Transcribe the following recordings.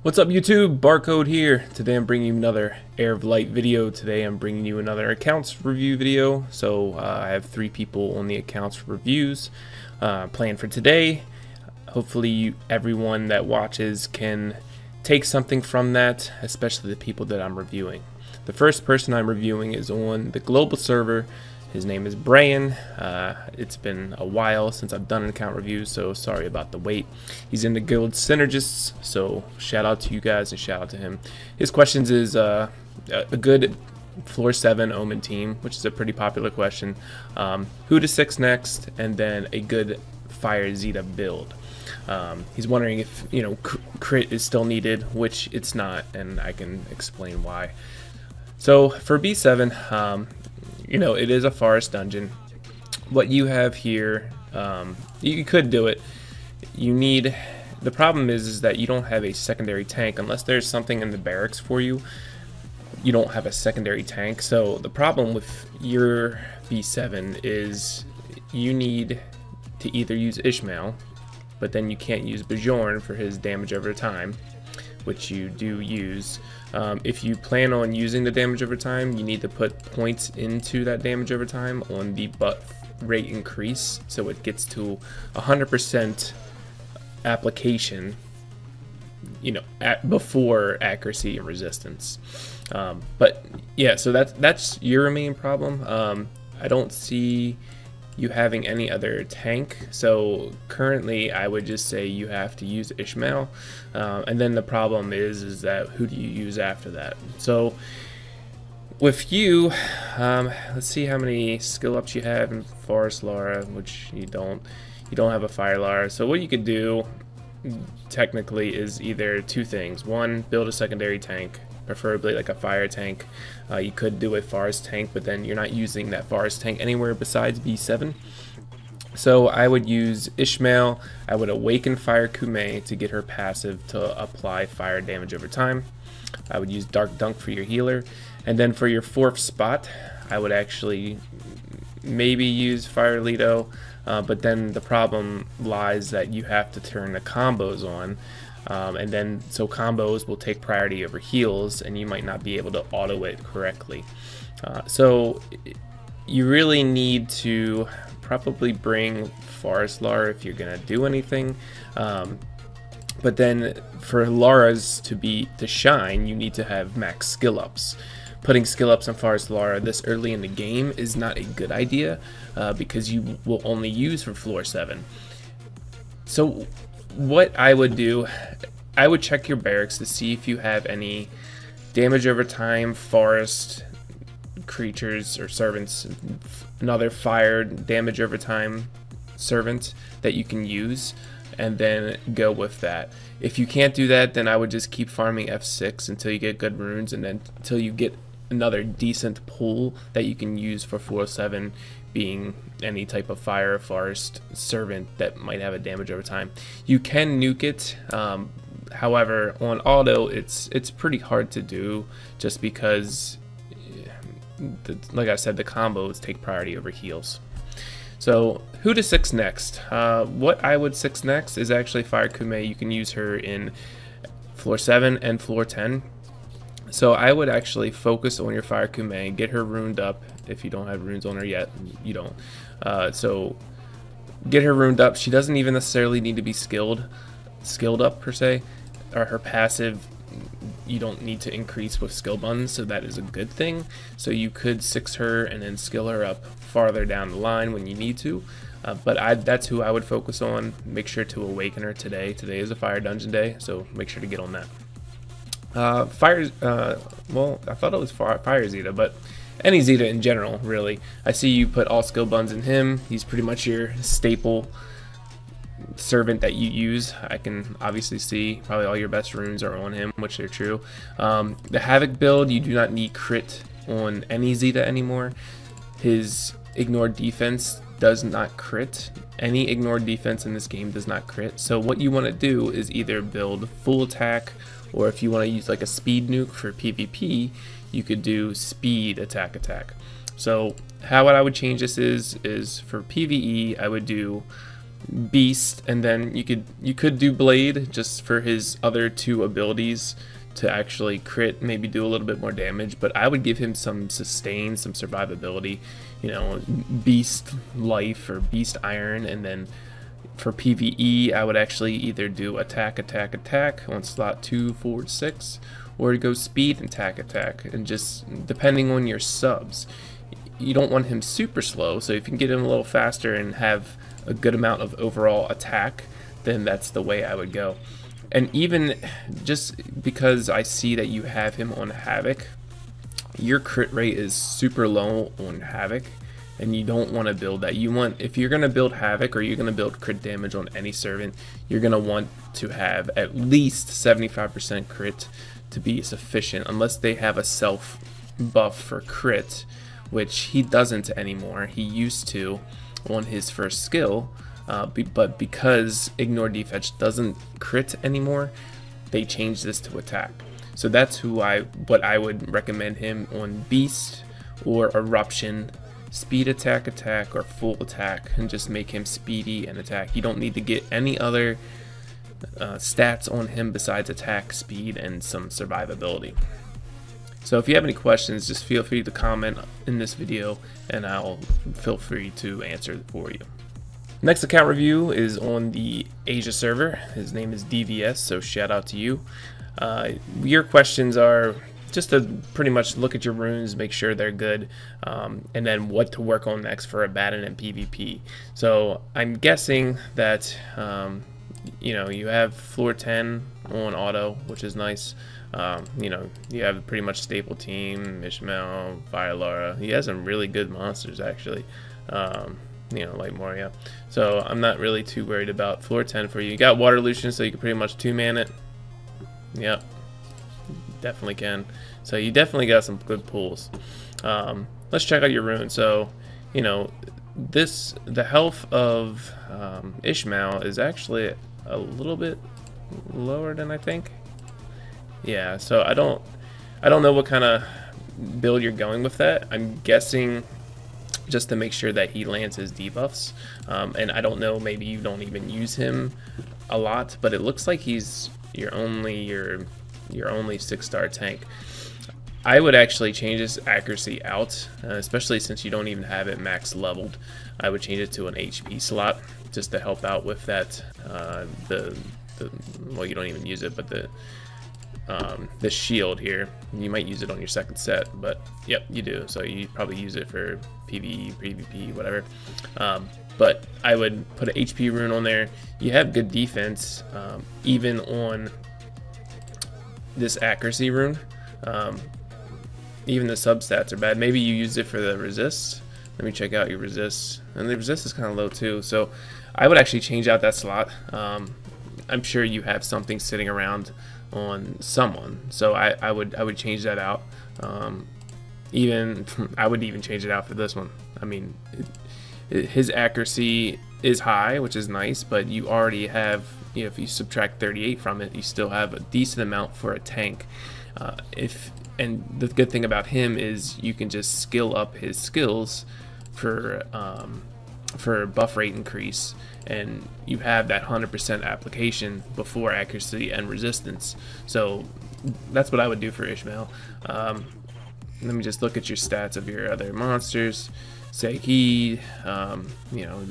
What's up YouTube? Barcode here. Today I'm bringing you another Heir of Light video. Today I'm bringing you another accounts review video. So I have 3 people on the accounts reviews planned for today. Hopefully everyone that watches can take something from that, especially the people that I'm reviewing. The first person I'm reviewing is on the global server. His name is BREYAN. It's been a while since I've done an account review, so sorry about the wait. He's in the guild Synergists, so shout out to you guys and shout out to him. His questions is a good floor 7 Omen team, which is a pretty popular question. Who to 6 next, and then a good Fire Zeta build. He's wondering if crit is still needed, which it's not, and I can explain why. So for B7, it is a forest dungeon. What you have here, you could do it. The problem is that you don't have a secondary tank unless there's something in the barracks for you. You don't have a secondary tank. So the problem with your B7 is you need to either use Ishmael, but then you can't use Bjorn for his damage over time, which you do use. If you plan on using the damage over time, you need to put points into that damage over time on the buff rate increase, so it gets to 100% application, before accuracy and resistance. But yeah, so that's your main problem. I don't see you having any other tank, so currently I would just say you have to use Ishmael, and then the problem is that who do you use after that? So with you, let's see how many skill ups you have in Forest Lara, which you don't have a Fire Lara. So what you could do technically is either 2 things. One, build a secondary tank, preferably like a fire tank. You could do a forest tank, but then you're not using that forest tank anywhere besides B7. So I would use Ishmael. I would awaken Fire Kume to get her passive to apply fire damage over time. I would use Dark Dunk for your healer, and then for your 4th spot I would actually maybe use Fire Lido, but then the problem lies that you have to turn the combos on. And then so combos will take priority over heals, and you might not be able to auto it correctly. So you really need to probably bring Forest Lara if you're gonna do anything. But then for Laras to shine, you need to have max skill ups. Putting skill ups on Forest Lara this early in the game is not a good idea, because you will only use for floor 7. So what I would do, I would check your barracks to see if you have any damage over time forest creatures or servants, another fire damage over time servant that you can use, and then go with that. If you can't do that, then I would just keep farming F6 until you get good runes, and then until you get another decent pool that you can use for 407, being any type of fire or forest servant that might have a damage over time. You can nuke it, however on auto it's pretty hard to do, just because like I said, the combos take priority over heals. So who to 6 next? What I would 6 next is actually Fire Kume. You can use her in floor 7 and floor 10. So I would actually focus on your Fire Kume, get her runed up. If you don't have runes on her yet, you don't. So get her runed up. She doesn't even necessarily need to be skilled up per se, or her passive you don't need to increase with skill buttons, so that is a good thing. So you could 6 her and then skill her up farther down the line when you need to. But that's who I would focus on. Make sure to awaken her today. Today is a fire dungeon day, so make sure to get on that. Well, I thought it was Fire Zeta, but any Zeta in general, really. I see you put all skill buttons in him. He's pretty much your staple servant that you use. I can obviously see probably all your best runes are on him, which are true. The Havoc build, you do not need crit on any Zeta anymore. His ignored defense does not crit. Any ignored defense in this game does not crit. So what you want to do is either build full attack, or if you want to use like a speed nuke for PvP, you could do speed attack. So how I would change this is for PvE, I would do Beast, and then you could do Blade just for his other two abilities to actually crit, maybe do a little bit more damage, but I would give him some sustain, some survivability, you know, Beast Life or Beast Iron, and then for PvE I would actually either do attack, attack, attack on slot 2, 4, 6, or go speed and attack, attack, and just depending on your subs. You don't want him super slow, so if you can get him a little faster and have a good amount of overall attack, then that's the way I would go. And even just because I see that you have him on Havoc, your crit rate is super low on Havoc, and you don't want to build that. You want, if you're going to build Havoc or you're going to build crit damage on any servant, you're going to want to have at least 75% crit to be sufficient, unless they have a self buff for crit, which he doesn't anymore. He used to on his first skill, but because Ignore Defetch doesn't crit anymore, they changed this to attack. So that's what I would recommend him on Beast or Eruption, speed attack, attack, or full attack, and just make him speedy and attack. You don't need to get any other stats on him besides attack, speed, and some survivability. So if you have any questions, just feel free to comment in this video and I'll feel free to answer it for you. Next account review is on the Asia server. His name is DVS, so shout out to you. Your questions are just to pretty much look at your runes, make sure they're good, and then what to work on next for Abaddon and PvP. So I'm guessing that you know, you have floor 10 on auto, which is nice. You know, you have a pretty much stable team, Ishmael, Fire Lara. He has some really good monsters actually, you know, like Moria. So I'm not really too worried about floor 10 for you. You got Water Lucian, so you can pretty much 2-man it. Yep, definitely can. So you definitely got some good pulls. Let's check out your rune. So, you know, the health of Ishmael is actually a little bit lower than I think. Yeah, so I don't know what kind of build you're going with that. I'm guessing just to make sure that he lands his debuffs, and I don't know, maybe you don't even use him a lot, but it looks like he's your only 6-star tank. I would actually change his accuracy out, especially since you don't even have it max leveled. I would change it to an HP slot just to help out with that. Well, you don't even use it, but the shield here, you might use it on your second set, but yep, you do. So you probably use it for PvE, PvP, whatever. But I would put an HP rune on there. You have good defense, even on this accuracy rune. Even the substats are bad. Maybe you use it for the resist. Let me check out your resist, and the resist is kind of low too. So I would actually change out that slot. I'm sure you have something sitting around on someone, so I would change that out. Even I would even change it out for this one. I mean, his accuracy is high, which is nice, but you already have, you know, if you subtract 38 from it, you still have a decent amount for a tank. And the good thing about him is you can just skill up his skills for buff rate increase, and you have that 100% application before accuracy and resistance. So that's what I would do for Ishmael. Let me just look at your stats of your other monsters. Say he, you know,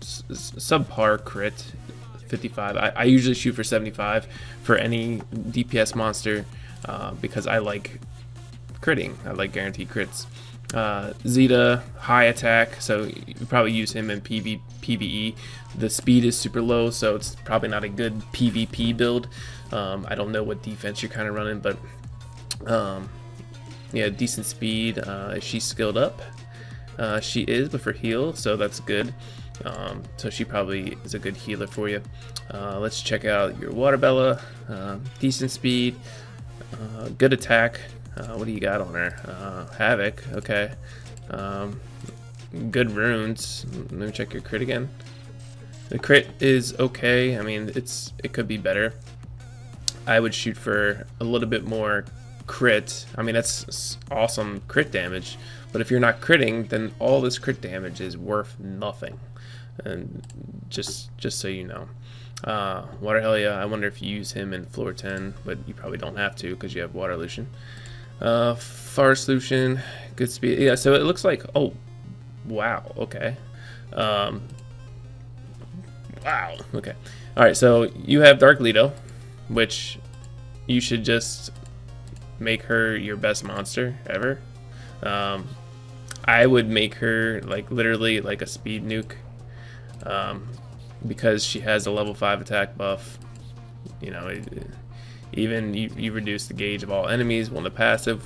subpar crit, 55. I usually shoot for 75 for any DPS monster, because I like critting. I like guaranteed crits. Zeta, high attack, so you probably use him in PvE. The speed is super low, so it's probably not a good PvP build. I don't know what defense you're kind of running, but yeah, decent speed. Is she skilled up? She is, but for heal, so that's good. So she probably is a good healer for you. Let's check out your Water Bella. Decent speed, good attack. What do you got on her? Havoc, okay. Good runes. Let me check your crit again. The crit is okay. I mean, it could be better. I would shoot for a little bit more crit. I mean, that's awesome crit damage, but if you're not critting, then all this crit damage is worth nothing. and just so you know. Water Helia, I wonder if you use him in floor 10, but you probably don't have to because you have Water Lucian. Fire Solution, good speed. Yeah, so it looks like, oh, wow, okay. Wow, okay. Alright, so you have Dark Lido, which you should just make her your best monster ever. I would make her like literally like a speed nuke, because she has a level 5 attack buff. You know, even you reduce the gauge of all enemies when the passive,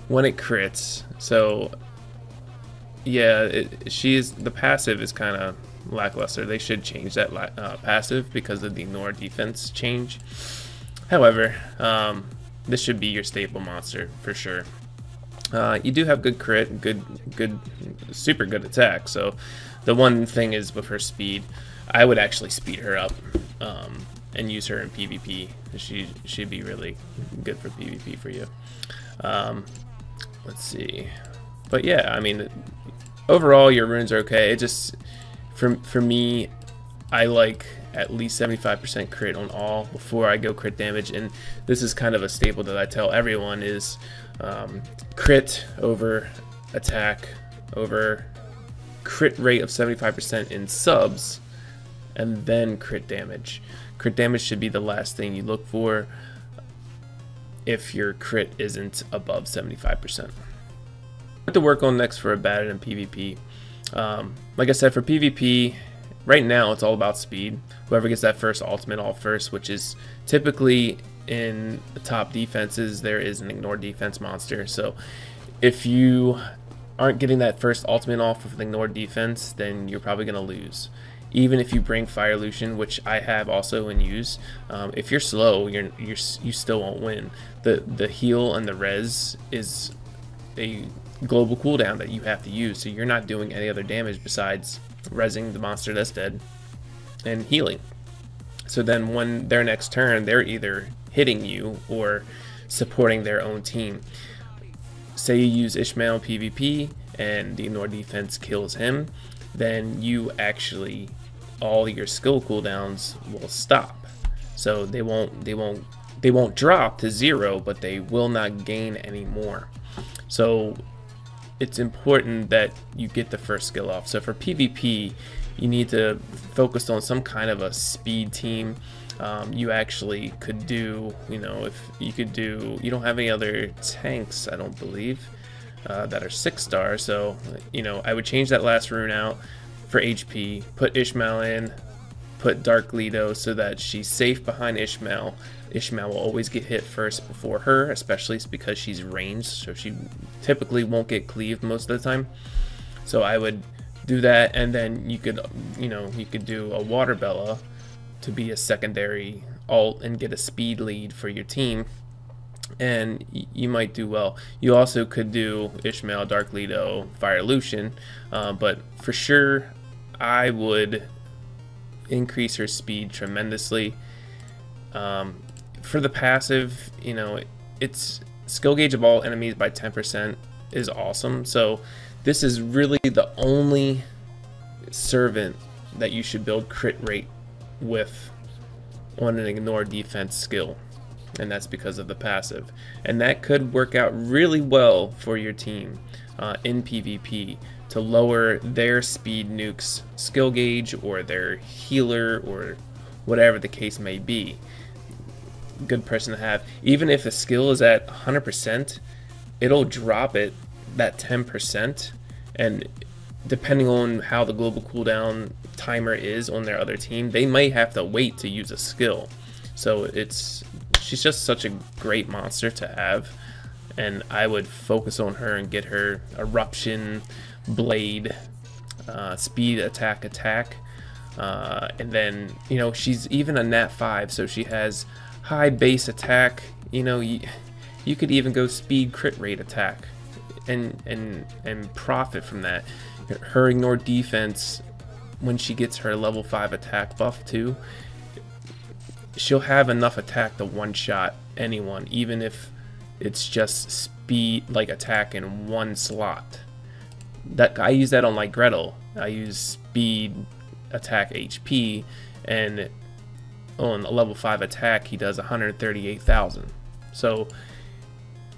when it crits. So yeah, the passive is kind of lackluster. They should change that passive because of the ignore defense change. However, this should be your staple monster for sure. You do have good crit, super good attack. So the one thing is with her speed, I would actually speed her up and use her in PvP. She'd be really good for PvP for you. Let's see, but yeah, I mean, overall your runes are okay. It just for me, I like at least 75% crit on all before I go crit damage, and this is kind of a staple that I tell everyone is crit over attack over crit rate of 75% in subs, and then crit damage. Crit damage should be the last thing you look for if your crit isn't above 75%. What to work on next for a Abaddon in PvP. Like I said, for PvP, right now it's all about speed. Whoever gets that first ultimate off first, which is typically in the top defenses, there is an ignore defense monster. So if you aren't getting that first ultimate off with the ignore defense, then you're probably going to lose. Even if you bring Fire Lucian, which I have also in use, if you're slow, you still won't win. The heal and the res is a global cooldown that you have to use, so you're not doing any other damage besides resing the monster that's dead and healing. So then when their next turn, they're either hitting you or supporting their own team. Say you use Ishmael PvP and the ignore defense kills him, then you actually, all your skill cooldowns will stop. So they won't drop to 0, but they will not gain any more. So it's important that you get the first skill off. So for PvP, you need to focus on some kind of a speed team. You actually could do, you know, if you could do, you don't have any other tanks, I don't believe, that are 6-star. So, you know, I would change that last rune out for HP, put Ishmael in, put Dark Lido so that she's safe behind Ishmael. Ishmael will always get hit first before her, especially because she's ranged, so she typically won't get cleaved most of the time. So I would do that, and then you could, you know, you could do a Water Bella to be a secondary ult and get a speed lead for your team, and you might do well. You also could do Ishmael, Dark Lido, Fire Lucian, but for sure I would increase her speed tremendously. For the passive, you know, it's skill gauge of all enemies by 10% is awesome. So this is really the only servant that you should build crit rate with on an ignore defense skill, and that's because of the passive. And that could work out really well for your team in PvP to lower their speed nukes skill gauge or their healer or whatever the case may be. Good person to have. Even if a skill is at 100%, it'll drop it that 10%, and depending on how the global cooldown timer is on their other team, they might have to wait to use a skill. So she's just such a great monster to have, and I would focus on her and get her Eruption, Blade, speed, attack, and then, you know, she's even a nat 5, so she has high base attack. You know, you could even go speed crit rate attack and profit from that. Her ignore defense, when she gets her level 5 attack buff too, she'll have enough attack to one-shot anyone, even if it's just speed, like attack in one slot. That I use that on like Gretel. I use speed attack HP, and on a level 5 attack he does 138,000. So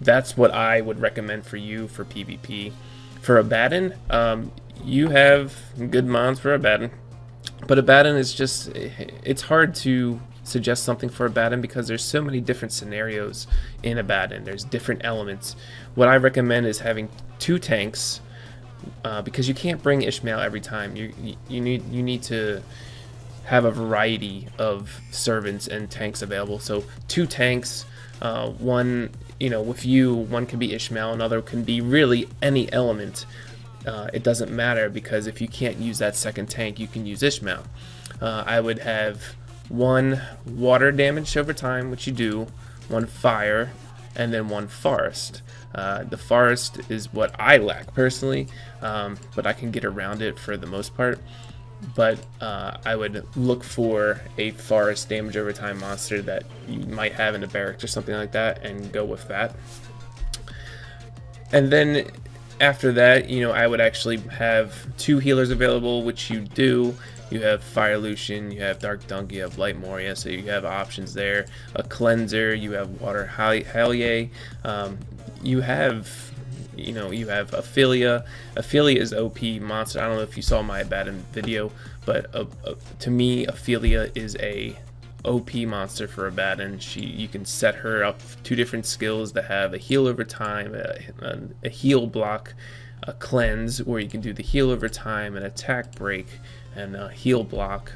that's what I would recommend for you for PvP. For Abaddon, you have good mons for Abaddon, but Abaddon is just, it's hard to suggest something for Abaddon because there's so many different scenarios in Abaddon. There's different elements. What I recommend is having 2 tanks, because you can't bring Ishmael every time. You need to have a variety of servants and tanks available. So 2 tanks, one, with you, one can be Ishmael, another can be really any element. It doesn't matter, because if you can't use that second tank, you can use Ishmael. I would have 1 water damage over time, which you do, 1 fire, and then 1 forest. The forest is what I lack personally, but I can get around it for the most part. But I would look for a forest damage over time monster that you might have in a barracks or something like that, and go with that. And then after that, I would actually have 2 healers available, which you do. You have Fire Lucian, you have Dark Dunk, you have Light Moria, so you have options there. A cleanser, you have Water Helye, you have Ophelia. Ophelia is OP monster. I don't know if you saw my Abaddon video, but to me, Ophelia is a OP monster for Abaddon. You can set her up 2 different skills that have a heal over time, a heal block, a cleanse, where you can do the heal over time, an attack break, and a heal block,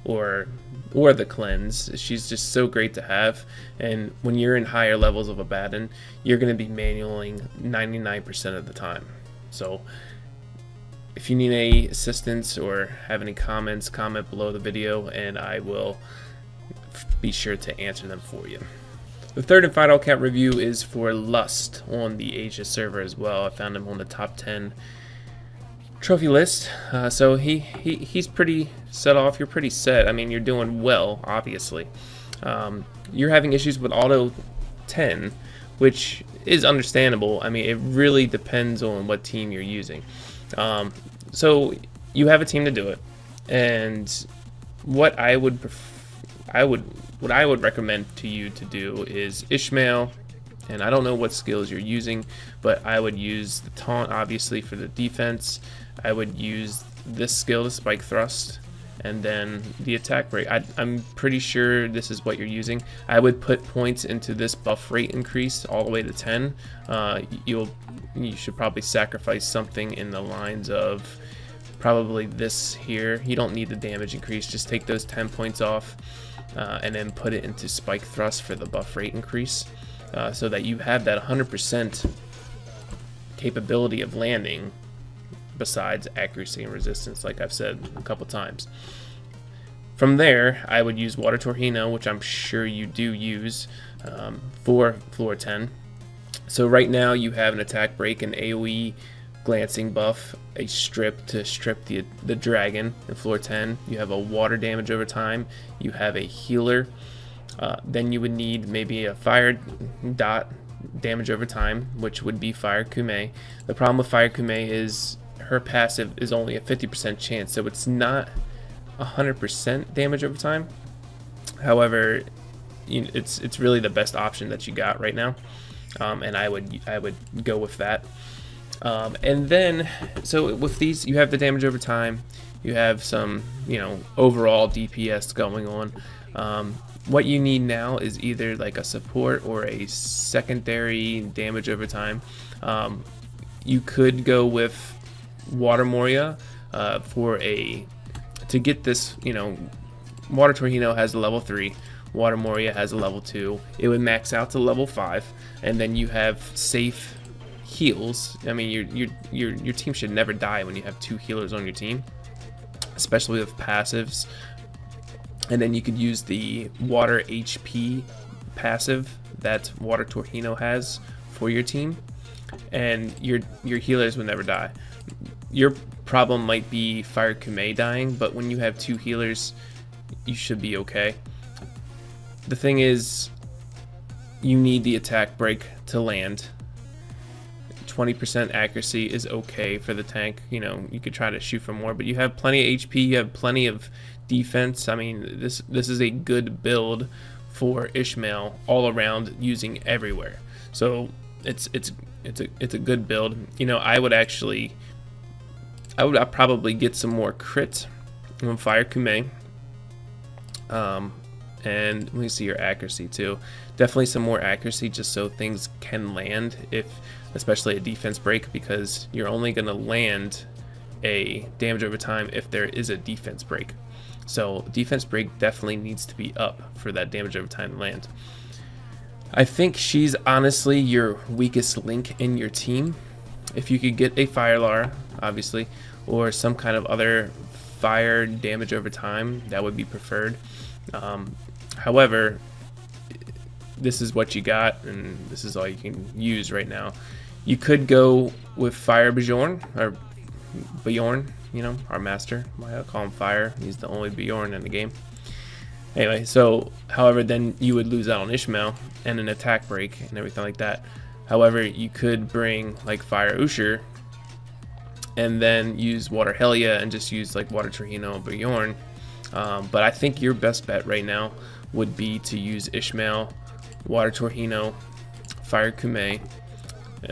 or the cleanse. She's just so great to have, and when you're in higher levels of Abaddon, you're going to be manualing 99% of the time. So if you need any assistance or have any comments, comment below the video, and I will be sure to answer them for you. The third and final account review is for Lust on the Asia server as well. I found him on the top 10 trophy list, so he's pretty set off. You're pretty set. I mean, you're doing well, obviously. You're having issues with auto 10, which is understandable. I mean, it really depends on what team you're using. So you have a team to do it, and what I would recommend to you to do is Ishmael. And I don't know what skills you're using, but I would use the taunt, obviously, for the defense. I would use this skill, the spike thrust, and then the attack break. I'm pretty sure this is what you're using. I would put points into this buff rate increase all the way to 10. You should probably sacrifice something in the lines of probably this here. You don't need the damage increase. Just take those 10 points off, and then put it into spike thrust for the buff rate increase. So that you have that 100% capability of landing, besides accuracy and resistance, like I've said a couple times. From there, I would use Water Torhino, which I'm sure you do use, for floor 10. So right now you have an attack break, an AoE glancing buff, a strip to strip the dragon in floor 10. You have a water damage over time. You have a healer. Then you would need maybe a fire dot damage over time, which would be Fire Kume. The problem with Fire Kume is her passive is only a 50% chance, so it's not 100% damage over time. However, it's really the best option that you got right now, and I would go with that. And then, so with these, you have the damage over time. You have some, overall DPS going on. What you need now is either like a support or a secondary damage over time. You could go with Water Moria to get this. Water Torhino has a level 3. Water Moria has a level 2. It would max out to level 5, and then you have safe heals. I mean, your team should never die when you have 2 healers on your team, especially with passives. And then you could use the Water HP passive that Water Torhino has for your team, and your healers will never die. Your problem might be Fire Kume dying, but when you have 2 healers, you should be okay. The thing is, you need the attack break to land. 20% accuracy is okay for the tank. You know, you could try to shoot for more, but you have plenty of HP, you have plenty of defense. I mean, this is a good build for Ishmael all around, using everywhere. So it's a good build. You know, I would probably get some more crit on Fire Kume. And let me see your accuracy too. Definitely some more accuracy, just so things can land, especially a defense break, because you're only going to land a damage over time if there is a defense break. So defense break definitely needs to be up for that damage over time to land. I think she's honestly your weakest link in your team. If you could get a Fire Lar, obviously, or some kind of other fire damage over time, that would be preferred. However, this is what you got, and this is all you can use right now. You could go with Fire Bjorn, or Bjorn, you know, our master. I call him Fire. He's the only Bjorn in the game. Anyway, so, however, then you would lose out on Ishmael and an attack break and everything like that. However, you could bring like Fire Usher and then use Water Helia and just use like Water Trihino and Bjorn. But I think your best bet right now would be to use Ishmael, Water Torhino, Fire Kume,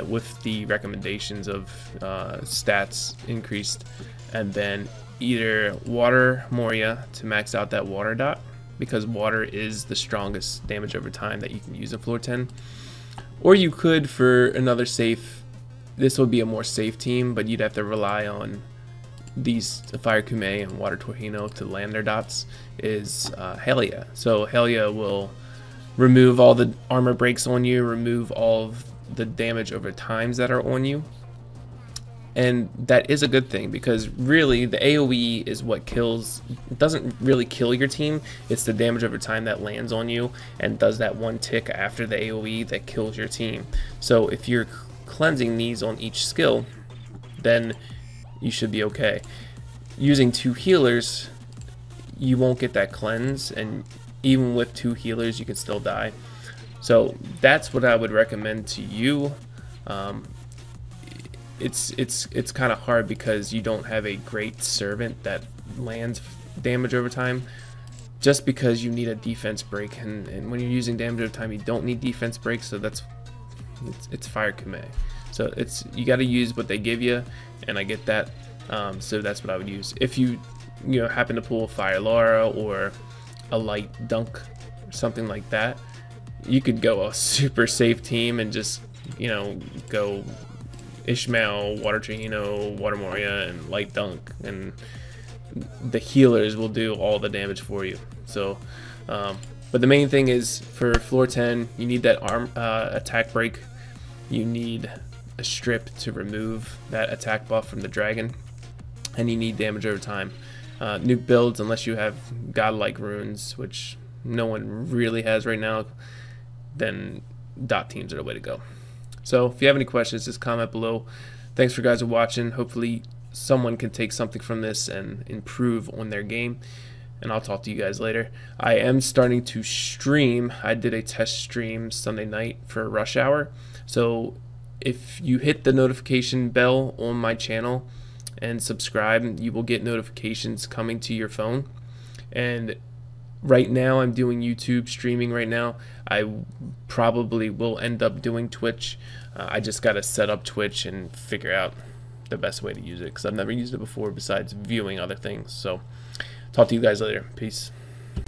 with the recommendations of stats increased, and then either Water Moria to max out that water dot, because water is the strongest damage over time that you can use in floor 10, or you could, for another safe, this would be a more safe team, but you'd have to rely on these Fire Kume and Water Torhino to land their dots, is Helia. So Helia will remove all the armor breaks on you, remove all of the damage over times that are on you, and that is a good thing, because really the AoE is what kills. It doesn't really kill your team, it's the damage over time that lands on you and does that one tick after the AoE that kills your team. So if you're cleansing these on each skill, then you should be okay. Using 2 healers, you won't get that cleanse, and even with 2 healers you can still die. So that's what I would recommend to you. It's kind of hard because you don't have a great servant that lands damage over time, just because you need a defense break, and when you're using damage over time you don't need defense breaks. So it's Fire Kume. So you got to use what they give you, and I get that. So that's what I would use. If you happen to pull a Fire Lara or a light dunk or something like that, you could go a super safe team and just go Ishmael, Water Trihino, Water Moria, and light dunk, and the healers will do all the damage for you. So but the main thing is, for floor 10, you need that attack break. You need a strip to remove that attack buff from the dragon, and you need damage over time. Nuke builds, unless you have godlike runes, which no one really has right now, then dot teams are the way to go. So if you have any questions, just comment below. Thanks for guys for watching. Hopefully someone can take something from this and improve on their game, and I'll talk to you guys later. I am starting to stream. I did a test stream Sunday night for Rush Hour, so if you hit the notification bell on my channel and subscribe, you will get notifications coming to your phone. And right now I'm doing YouTube streaming right now. I probably will end up doing Twitch. I just got to set up Twitch and figure out the best way to use it, because I've never used it before besides viewing other things. So talk to you guys later. Peace.